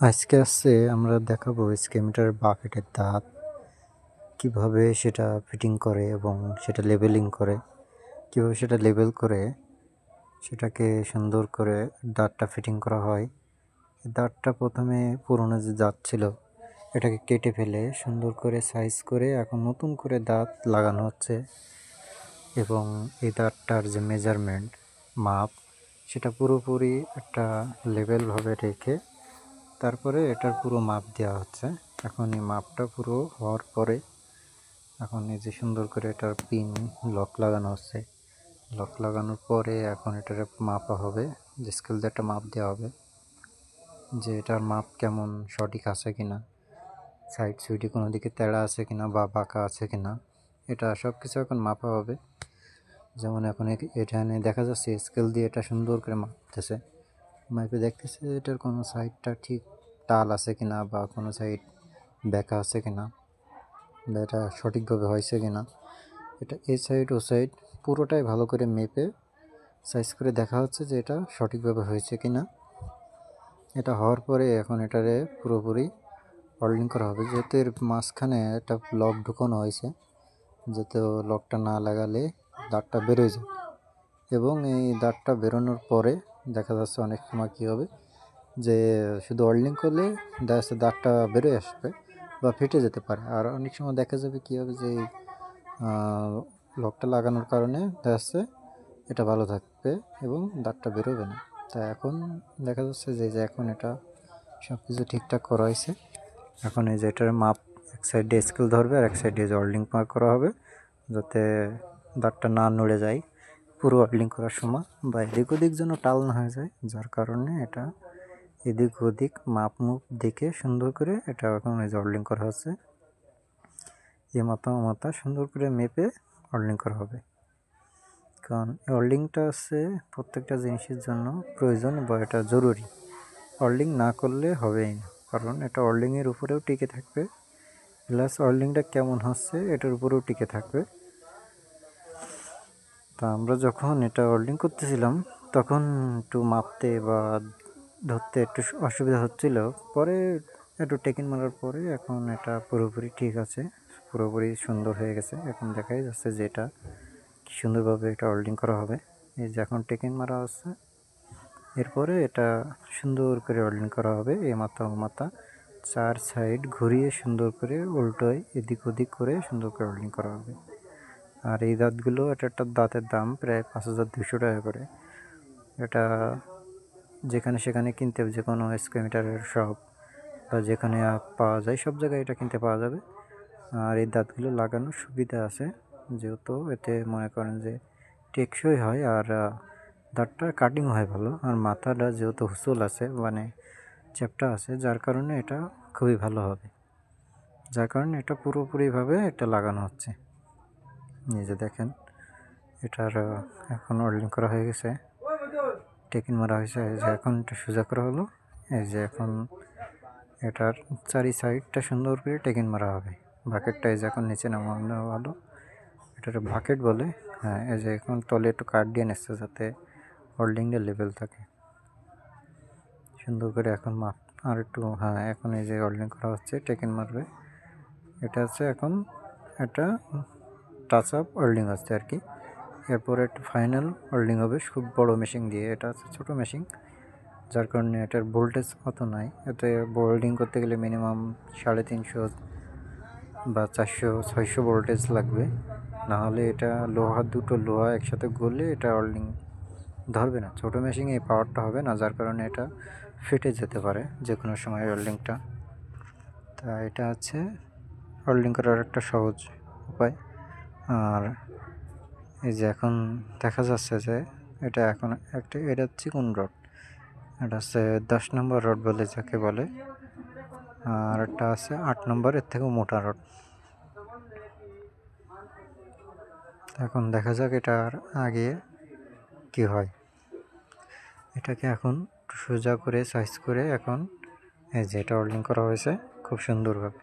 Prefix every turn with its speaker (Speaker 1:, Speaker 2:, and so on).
Speaker 1: আজকে আমরা দেখাবো স্কিমিটার বাকেটের দাঁত কিভাবে সেটা ফিটিং করে এবং সেটা লেবেলিং করে, কিভাবে সেটা লেবেল করে সেটাকে সুন্দর করে দাঁতটা ফিটিং করা হয়। দাঁতটা প্রথমে পুরনো যে দাঁত ছিল এটাকে কেটে ফেলে সুন্দর করে সাইজ করে এখন নতুন করে দাঁত লাগানো হচ্ছে এবং এই দাঁতটার যে মেজারমেন্ট মাপ সেটা পুরোপুরি একটা লেভেলভাবে রেখে তারপরে এটার পুরো মাপ দেওয়া হচ্ছে। এখন এই মাপটা পুরো হওয়ার পরে এখন এই যে সুন্দর করে এটার পিন লক লাগানো হচ্ছে। লক লাগানোর পরে এখন এটার মাপা হবে, যে স্কেল দিয়ে একটা মাপ দেওয়া হবে যে এটার মাপ কেমন সঠিক আছে কিনা, সাইড সুইডে কোনো দিকে তেড়া আছে কিনা বা বাঁকা আছে কিনা, এটা সব কিছু এখন মাপা হবে। যেমন এখন এখানে দেখা যাচ্ছে স্কেল দিয়ে এটা সুন্দর করে মাপতেছে, মাপে দেখতেছে এটার কোনো সাইডটা ঠিক টাল আছে কিনা বা কোনো সাইড বেঁকা আছে কিনা বা এটা সঠিকভাবে হয়েছে কিনা। এটা এই সাইড ও সাইড পুরোটাই ভালো করে মেপে সাইজ করে দেখা হচ্ছে যে এটা সঠিকভাবে হয়েছে কিনা। এটা হওয়ার পরে এখন এটারে পুরোপুরি ওয়েল্ডিং করা হবে, যেহেতু এর মাঝখানে একটা লক ঢুকানো হয়েছে, যাতে লকটা না লাগালে দাঁতটা বেরোয় যায়। এবং এই দাঁতটা বেরোনোর পরে দেখা যাচ্ছে অনেক সময় কী হবে যে শুধু ওয়েল্ডিং করলে দেখা যাচ্ছে দাঁতটা বেরোয় আসবে বা ফেটে যেতে পারে। আর অনেক সময় দেখা যাবে কী হবে যে লকটা লাগানোর কারণে দেখা যাচ্ছে এটা ভালো থাকবে এবং দাঁতটা বেরোবে না। তাই এখন দেখা যাচ্ছে যে এখন এটা সব কিছু ঠিকঠাক করা হয়েছে। এখন এই যে এটার মাপ এক সাইডে স্কেল ধরবে আর এক সাইডে যে ওয়েল্ডিং মার্ক করা হবে, যাতে দাঁতটা না নড়ে যায় পুরো ওয়েল্ডিং করার সময় বা এদিক ওদিক যেন টাল না হয়ে যায়, যার কারণে এটা এদিক ওদিক মাপ মুপ দেখে সুন্দর করে এটা এখন এই যে ওয়েল্ডিং করা হচ্ছে। এই মাথা সুন্দর করে মেপে ওয়েল্ডিং করা হবে, কারণ ওয়েল্ডিংটা প্রত্যেকটা জিনিসের জন্য প্রয়োজন বা এটা জরুরি। ওয়েল্ডিং না করলে হবেই না, কারণ এটা ওয়েল্ডিংয়ের উপরেও টিকে থাকবে, প্লাস ওয়েল্ডিংটা কেমন হচ্ছে এটার উপরেও টিকে থাকবে। তা আমরা যখন এটা ওয়েল্ডিং করতেছিলাম তখন একটু মাপতে বা ধরতে একটু অসুবিধা হচ্ছিল, পরে একটু টেকিং মারার পরে এখন এটা পুরোপুরি ঠিক আছে, পুরোপুরি সুন্দর হয়ে গেছে। এখন দেখাই যাচ্ছে যে এটা কি সুন্দরভাবে এটা ওয়েল্ডিং করা হবে। এই যে এখন টেকিং মারা আছে, এরপরে এটা সুন্দর করে ওয়েল্ডিং করা হবে। এই মাথা চার সাইড ঘুরিয়ে সুন্দর করে উল্টোয় এদিক ওদিক করে সুন্দর করে ওয়েল্ডিং করা হবে। আর এই দাঁতগুলো একটা দাঁতের দাম প্রায় 5200 টাকা করে। এটা যেখানে সেখানে কিনতে হবে, যে কোনো স্কোয়ার শপ বা যেখানে পাওয়া যায় সব জায়গায় এটা কিনতে পাওয়া যাবে। আর এই দাঁতগুলো লাগানোর সুবিধা আছে, যেহেতু এতে মনে করেন যে টেকসই হয় আর দাঁতটা কাটিং হয় ভালো, আর মাথাটা যেহেতু হুসুল আছে মানে চ্যাপটা আছে, যার কারণে এটা খুবই ভালো হবে, যার কারণে এটা পুরোপুরিভাবে এটা লাগানো হচ্ছে। নিজে দেখেন এটার এখন ওয়েল্ডিং করা হয়ে গেছে, টেকিং মারা হয়েছে। এই যে এখন এটা সোজা করা হলো, এই যে এখন এটার চারি সাইডটা সুন্দর করে টেকিং মারা হবে। বাকেটটা এই যে এখন নিচে নামানো হলো, এটার বাকেট বলে। হ্যাঁ, এই যে এখন তলে একটু কাঠ দিয়ে নিচ্ছে যাতে হোল্ডিংটা লেভেল থাকে সুন্দর করে। এখন মাপ আর একটু, হ্যাঁ এখন এই যে ওয়েল্ডিং করা হচ্ছে, টেকিং মারবে। এটা হচ্ছে এখন একটা টাচ আপ ওয়েল্ডিং হচ্ছে আর কি। এরপরে একটা ফাইনাল ওয়েল্ডিং হবে খুব বড় মেশিন দিয়ে। এটা হচ্ছে ছোটো মেশিন, যার কারণে এটার ভোল্টেজ অত নাই। এতে ওয়েল্ডিং করতে গেলে মিনিমাম 350 বা 400-600 ভোল্টেজ লাগবে, নাহলে এটা দুটো লোহা একসাথে গলে এটা ওয়েল্ডিং ধরবে না। ছোটো মেশিনে এই পাওয়ারটা হবে না, যার কারণে এটা ফেটে যেতে পারে যে কোনো সময় ওয়েল্ডিংটা। তা এটা হচ্ছে ওয়েল্ডিং করার একটা সহজ উপায়। আর এই যে এখন দেখা যাচ্ছে যে এটা এখন এটা চিকন রড, এটা হচ্ছে 10 নম্বর রড বলে যাকে বলে, আর একটা আছে 8 নম্বর, এর থেকেও মোটা রড। এখন দেখা যাক এটার আগে কি হয়। এটাকে এখন সোজা করে সাইজ করে এখন এই যে এটা ওয়েল্ডিং করা হয়েছে খুব সুন্দরভাবে।